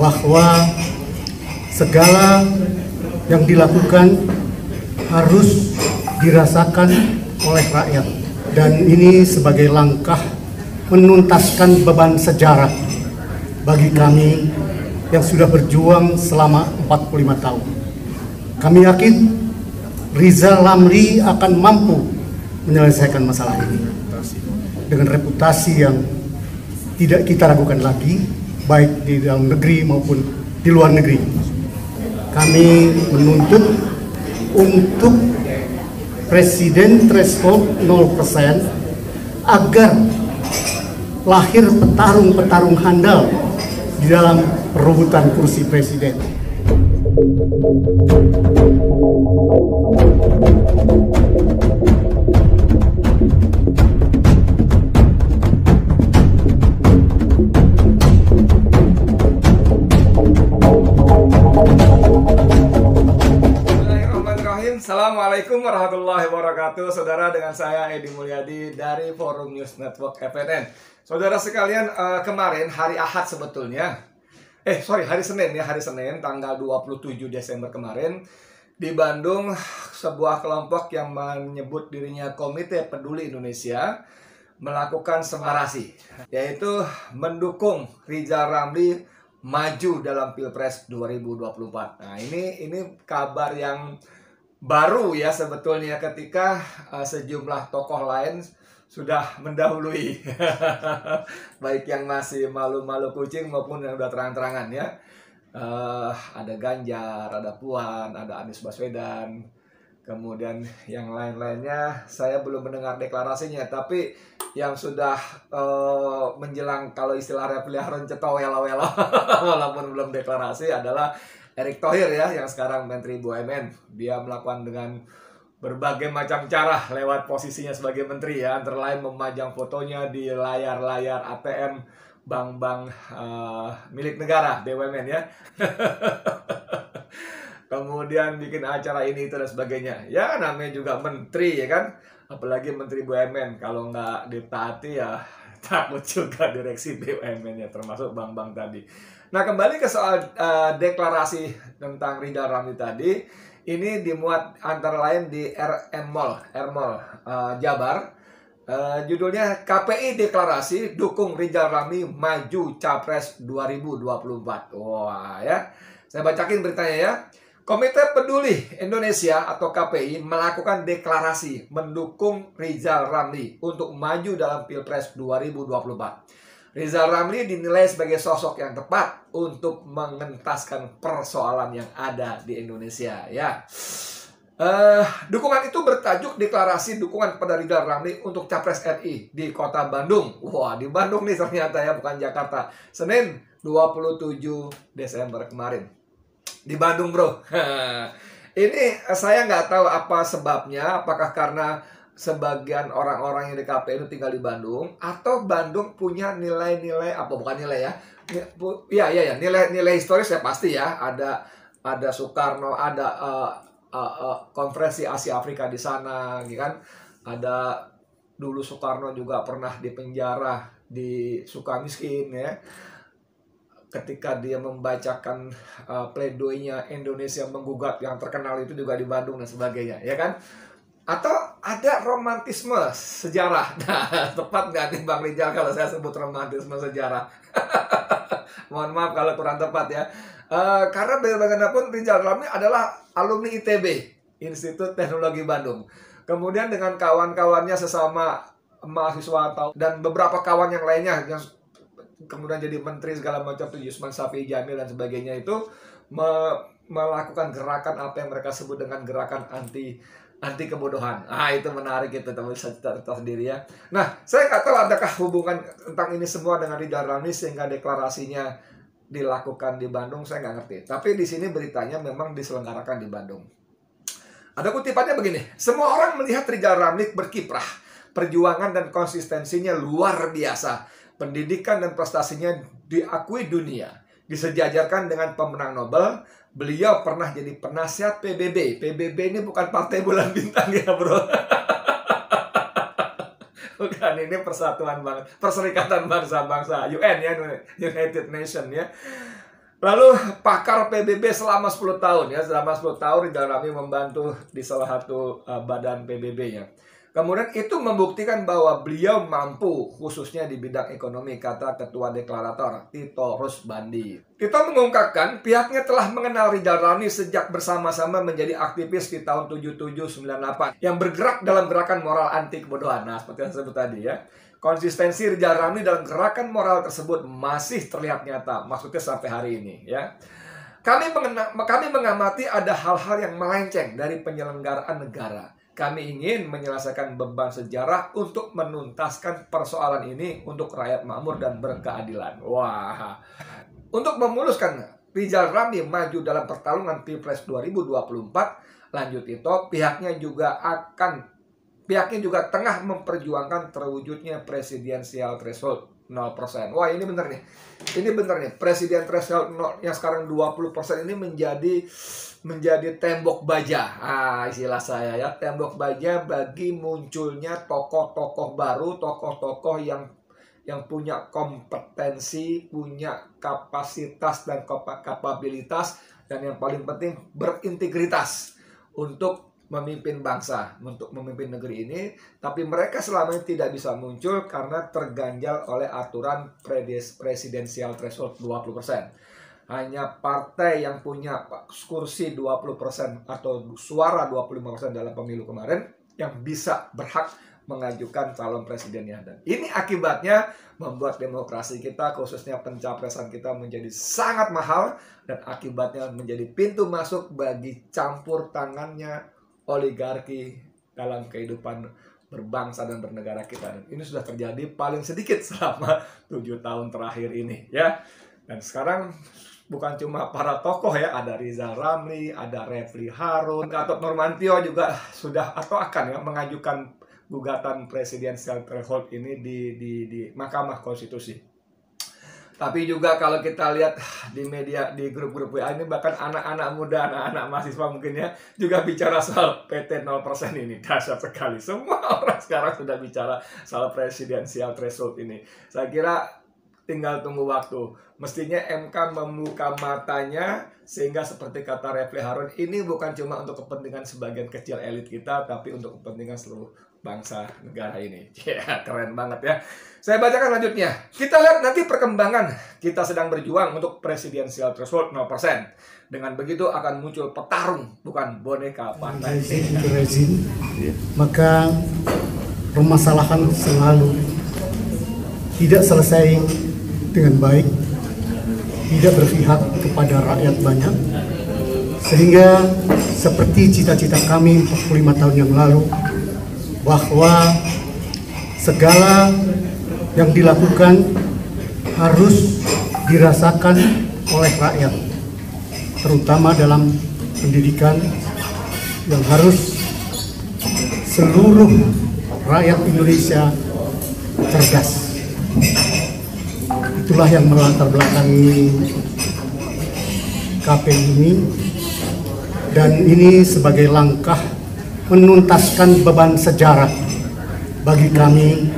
bahwa segala yang dilakukan harus dirasakan oleh rakyat, dan ini sebagai langkah menuntaskan beban sejarah bagi kami yang sudah berjuang selama 45 tahun. Kami yakin Rizal Ramli akan mampu menyelesaikan masalah ini dengan reputasi yang tidak kita ragukan lagi, baik di dalam negeri maupun di luar negeri. Kami menuntut untuk presiden threshold 0% agar lahir petarung-petarung handal di dalam perebutan kursi presiden. Assalamualaikum warahmatullahi wabarakatuh. Saudara, dengan saya Edi Mulyadi dari Forum News Network FNN. Saudara sekalian, kemarin hari Ahad sebetulnya, hari Senin ya, hari Senin tanggal 27 Desember kemarin, di Bandung sebuah kelompok yang menyebut dirinya Komite Peduli Indonesia melakukan separasi, yaitu mendukung Rizal Ramli maju dalam Pilpres 2024. Nah, ini kabar yang baru ya sebetulnya, ketika sejumlah tokoh lain sudah mendahului baik yang masih malu-malu kucing maupun yang udah terang-terangan ya. Ada Ganjar, ada Puan, ada Anies Baswedan, kemudian yang lain-lainnya saya belum mendengar deklarasinya, tapi yang sudah menjelang, kalau istilah peliharaan ceto wela-wela walaupun belum deklarasi, adalah Erick Thohir ya, yang sekarang Menteri BUMN. Dia melakukan dengan berbagai macam cara lewat posisinya sebagai menteri ya, antara lain memajang fotonya di layar-layar ATM bank-bank milik negara BUMN ya. Kemudian bikin acara ini itu dan sebagainya. Ya namanya juga menteri ya kan, apalagi menteri BUMN, kalau nggak ditaati ya takut juga direksi BUMN-nya, termasuk bank-bank tadi. Nah, kembali ke soal deklarasi tentang Rizal Ramli tadi, ini dimuat antara lain di RM Mall Jabar. Judulnya KPI deklarasi dukung Rizal Ramli maju Capres 2024. Wah ya, saya bacakin beritanya ya. Komite Peduli Indonesia atau KPI melakukan deklarasi mendukung Rizal Ramli untuk maju dalam Pilpres 2024. Rizal Ramli dinilai sebagai sosok yang tepat untuk mengentaskan persoalan yang ada di Indonesia ya. Dukungan itu bertajuk deklarasi dukungan kepada Rizal Ramli untuk Capres RI di kota Bandung. Wah, di Bandung nih ternyata ya, bukan Jakarta. Senin 27 Desember kemarin. Di Bandung bro. Ini saya nggak tahu apa sebabnya, apakah karena sebagian orang-orang yang di KPI itu tinggal di Bandung, atau Bandung punya nilai-nilai apa, bukan nilai ya, nilai historis ya pasti ya, ada Soekarno, ada konferensi Asia Afrika di sana, gitu kan, ada dulu Soekarno juga pernah dipenjara di Sukamiskin ya, ketika dia membacakan pledoinya Indonesia menggugat yang terkenal itu juga di Bandung dan sebagainya ya kan. Atau ada romantisme sejarah. Nah, tepat nggak nih Bang Rizal kalau saya sebut romantisme sejarah? Mohon maaf kalau kurang tepat ya. Karena bagaimanapun Rizal Ramli adalah alumni ITB, Institut Teknologi Bandung. Kemudian dengan kawan-kawannya sesama mahasiswa dan beberapa kawan yang lainnya yang kemudian jadi menteri segala macam, tuh Yusman Safi Jamil dan sebagainya, itu melakukan gerakan apa yang mereka sebut dengan gerakan anti kebodohan. Itu menarik itu, teman bisa cerita sendiri ya. Nah, saya nggak tahu adakah hubungan tentang ini semua dengan Rizal Ramli sehingga deklarasinya dilakukan di Bandung, saya nggak ngerti. Tapi di sini beritanya memang diselenggarakan di Bandung. Ada kutipannya begini: semua orang melihat Rizal Ramli berkiprah, perjuangan dan konsistensinya luar biasa, pendidikan dan prestasinya diakui dunia, disejajarkan dengan pemenang Nobel. Beliau pernah jadi penasihat PBB. PBB ini bukan Partai Bulan Bintang ya bro. Bukan, ini Perserikatan Bangsa-Bangsa, UN ya, United Nation ya. Lalu pakar PBB selama 10 tahun ya, selama 10 tahun Rizal Ramli membantu di salah satu badan PBB-nya. Kemudian itu membuktikan bahwa beliau mampu khususnya di bidang ekonomi, kata Ketua Deklarator Tito Rusbandi. Tito mengungkapkan pihaknya telah mengenal Rizal Ramli sejak bersama-sama menjadi aktivis di tahun 77-98 yang bergerak dalam gerakan moral anti kebodohan. Nah, seperti yang saya sebut tadi ya. Konsistensi Rizal Ramli dalam gerakan moral tersebut masih terlihat nyata, maksudnya sampai hari ini ya. Kami mengamati ada hal-hal yang melenceng dari penyelenggaraan negara. Kami ingin menyelesaikan beban sejarah untuk menuntaskan persoalan ini untuk rakyat makmur dan berkeadilan. Wah, untuk memuluskan Rizal Ramli maju dalam pertarungan Pilpres 2024, lanjut itu pihaknya juga tengah memperjuangkan terwujudnya presidensial threshold 0%. Wah, ini bener nih. Ini bener nih. Presiden threshold 0 yang sekarang 20% ini menjadi tembok baja. Istilah saya ya, tembok baja bagi munculnya tokoh-tokoh baru, tokoh-tokoh yang punya kompetensi, punya kapasitas dan kapabilitas, dan yang paling penting berintegritas untuk memimpin bangsa, untuk memimpin negeri ini. Tapi mereka selama ini tidak bisa muncul karena terganjal oleh aturan presidensial threshold 20%. Hanya partai yang punya kursi 20% atau suara 25% dalam pemilu kemarin yang bisa berhak mengajukan calon presidennya. Dan ini akibatnya membuat demokrasi kita, khususnya pencapresan kita, menjadi sangat mahal, dan akibatnya menjadi pintu masuk bagi campur tangannya oligarki dalam kehidupan berbangsa dan bernegara kita. Dan ini sudah terjadi paling sedikit selama 7 tahun terakhir ini ya. Dan sekarang bukan cuma para tokoh ya, ada Rizal Ramli, ada Refli Harun, Gatot Nurmantio juga sudah atau akan ya mengajukan gugatan presidensial threshold ini di Mahkamah Konstitusi. Tapi juga kalau kita lihat di media, di grup-grup WA ini, bahkan anak-anak muda, anak-anak mahasiswa mungkin ya, juga bicara soal PT 0% ini. Dahsyat sekali. Semua orang sekarang sudah bicara soal presidensial threshold ini. Saya kira tinggal tunggu waktu. Mestinya MK membuka matanya, sehingga seperti kata Refli Harun, ini bukan cuma untuk kepentingan sebagian kecil elit kita, tapi untuk kepentingan seluruh bangsa negara ini. Ya, keren banget ya. Saya bacakan lanjutnya. Kita lihat nanti perkembangan. Kita sedang berjuang untuk presidensial threshold 0%. Dengan begitu akan muncul petarung, bukan boneka partai. Rezim, maka permasalahan selalu tidak selesai dengan baik, tidak berpihak kepada rakyat banyak, sehingga seperti cita-cita kami 45 tahun yang lalu, bahwa segala yang dilakukan harus dirasakan oleh rakyat, terutama dalam pendidikan, yang harus seluruh rakyat Indonesia cerdas. Itulah yang melatar belakangi KPU ini, dan ini sebagai langkah menuntaskan beban sejarah bagi kami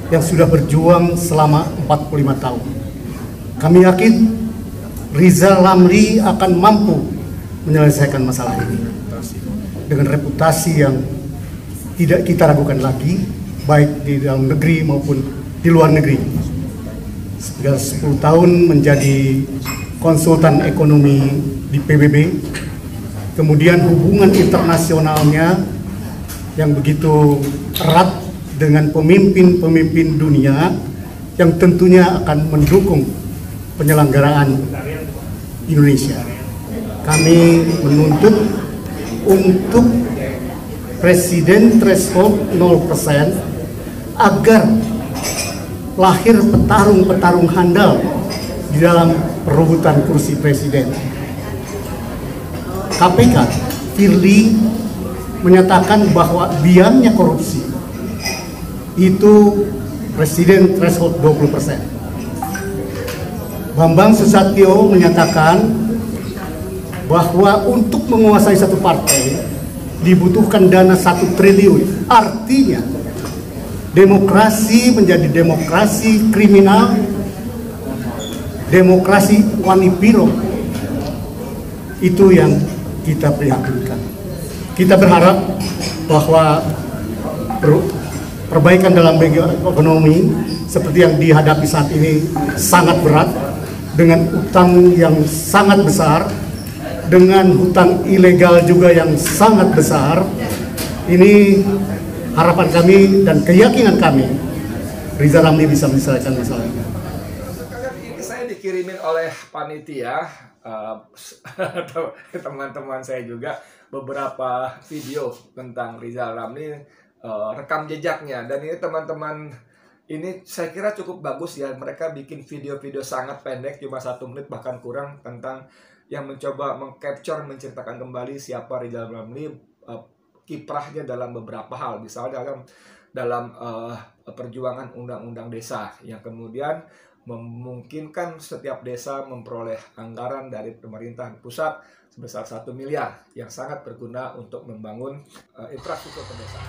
yang sudah berjuang selama 45 tahun. Kami yakin Rizal Ramli akan mampu menyelesaikan masalah ini dengan reputasi yang tidak kita ragukan lagi, baik di dalam negeri maupun di luar negeri. Sudah 10 tahun menjadi konsultan ekonomi di PBB, kemudian hubungan internasionalnya yang begitu erat dengan pemimpin-pemimpin dunia yang tentunya akan mendukung penyelenggaraan Indonesia. Kami menuntut untuk presiden threshold 0% agar lahir petarung-petarung handal di dalam perebutan kursi presiden. KPK, Firly, menyatakan bahwa biangnya korupsi itu presiden threshold 20%. Bambang Susatyo menyatakan bahwa untuk menguasai satu partai dibutuhkan dana 1 triliun. Artinya demokrasi menjadi demokrasi kriminal, demokrasi wanipiro, Itu yang kita prihatinkan. Kita berharap bahwa perbaikan dalam bidang ekonomi seperti yang dihadapi saat ini sangat berat, dengan utang yang sangat besar, dengan hutang ilegal juga yang sangat besar. Ini harapan kami dan keyakinan kami, Rizal Ramli bisa menyelesaikan masalah ini. Ini saya dikirimin oleh panitia, teman-teman saya juga, beberapa video tentang Rizal Ramli, rekam jejaknya. Dan ini teman-teman, ini saya kira cukup bagus ya. Mereka bikin video-video sangat pendek, cuma 1 menit bahkan kurang, tentang yang mencoba mengcapture, menceritakan kembali siapa Rizal Ramli, kiprahnya dalam beberapa hal. Misalnya dalam perjuangan undang-undang desa yang kemudian memungkinkan setiap desa memperoleh anggaran dari pemerintahan pusat sebesar 1 miliar yang sangat berguna untuk membangun infrastruktur pedesaan.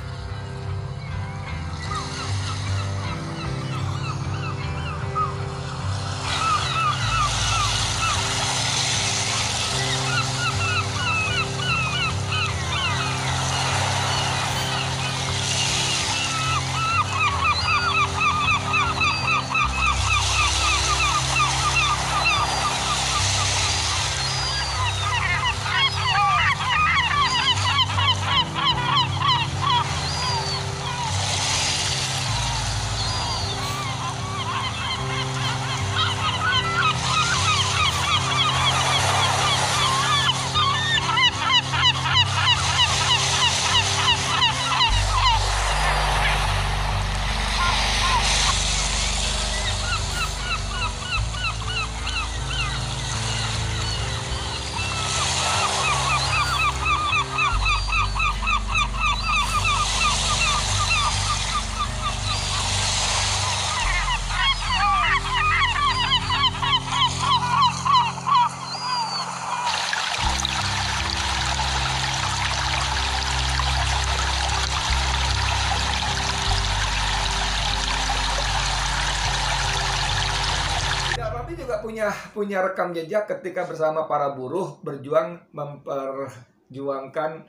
Juga punya rekam jejak ketika bersama para buruh berjuang memperjuangkan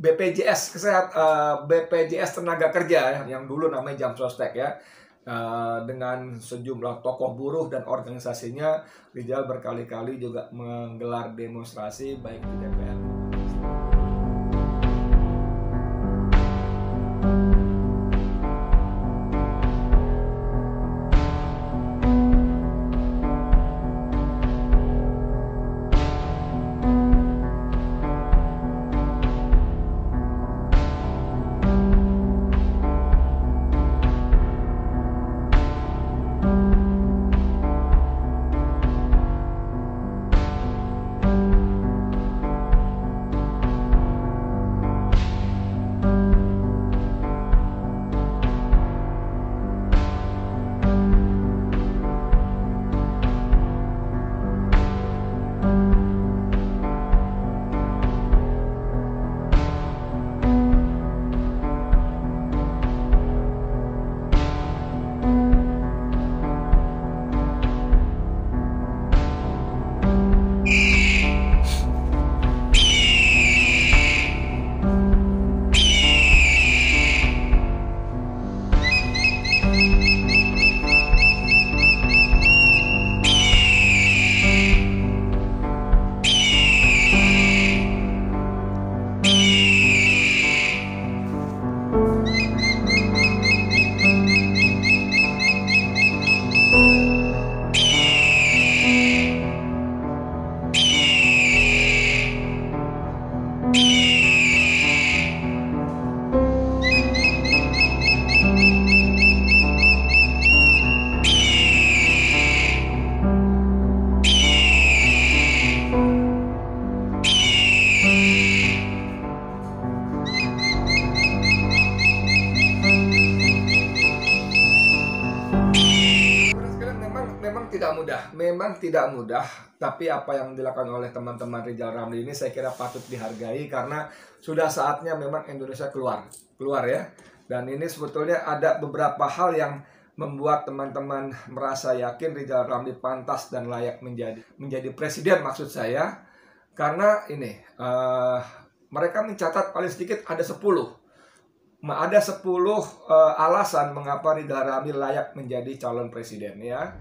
BPJS BPJS tenaga kerja yang dulu namanya Jam Sostek ya. Dengan sejumlah tokoh buruh dan organisasinya, Rizal berkali-kali juga menggelar demonstrasi baik di DPR. Memang tidak mudah, tapi apa yang dilakukan oleh teman-teman Rizal Ramli ini saya kira patut dihargai, karena sudah saatnya memang Indonesia keluar ya. Dan ini sebetulnya ada beberapa hal yang membuat teman-teman merasa yakin Rizal Ramli pantas dan layak menjadi presiden, maksud saya. Karena ini mereka mencatat paling sedikit ada 10. Ada 10 alasan mengapa Rizal Ramli layak menjadi calon presiden ya.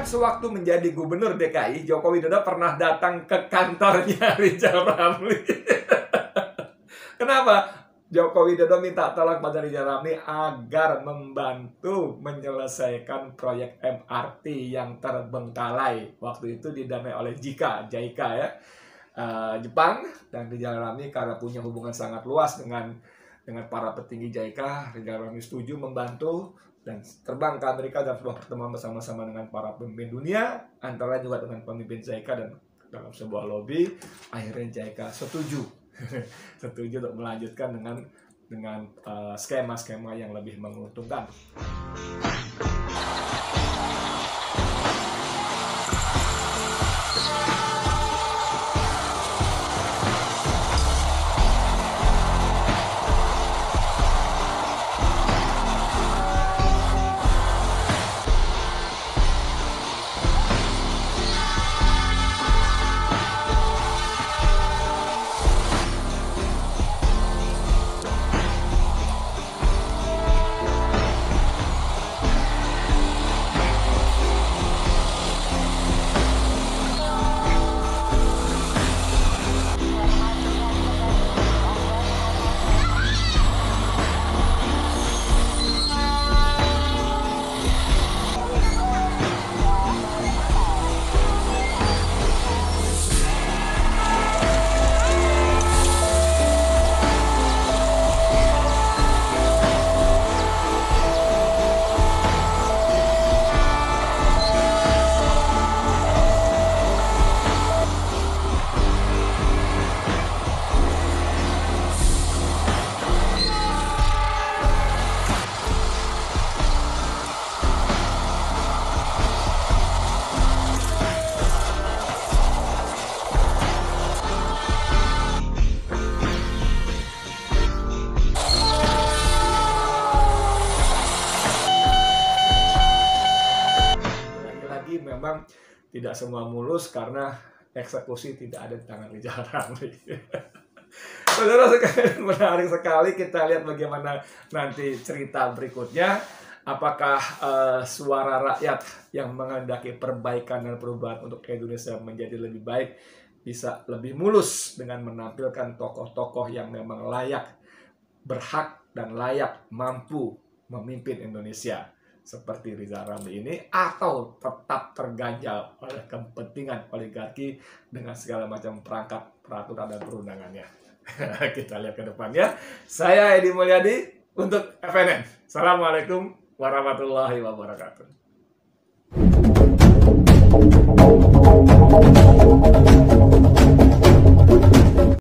Sewaktu menjadi gubernur DKI, Joko Widodo pernah datang ke kantornya Rizal Ramli. Kenapa? Joko Widodo minta tolong pada Rizal Ramli agar membantu menyelesaikan proyek MRT yang terbengkalai. Waktu itu didanai oleh JICA ya, Jepang. Dan Rizal Ramli karena punya hubungan sangat luas dengan para petinggi JICA, Rizal Ramli setuju membantu dan terbang ke Amerika dalam sebuah pertemuan bersama-sama dengan para pemimpin dunia, antara juga dengan pemimpin JICA, dan dalam sebuah lobby akhirnya JICA setuju setuju untuk melanjutkan dengan skema-skema yang lebih menguntungkan. memang tidak semua mulus karena eksekusi tidak ada di tangan Rizal Ramli. Saudara sekalian, menarik sekali. Kita lihat bagaimana nanti cerita berikutnya. Apakah suara rakyat yang menghendaki perbaikan dan perubahan untuk Indonesia menjadi lebih baik bisa lebih mulus dengan menampilkan tokoh-tokoh yang memang layak, berhak, dan layak mampu memimpin Indonesia seperti Rizal Ramli ini, atau tetap terganjal oleh kepentingan oligarki dengan segala macam perangkat, peraturan, dan perundangannya. Kita lihat ke depannya. Saya Edi Mulyadi untuk FNN. Assalamualaikum warahmatullahi wabarakatuh.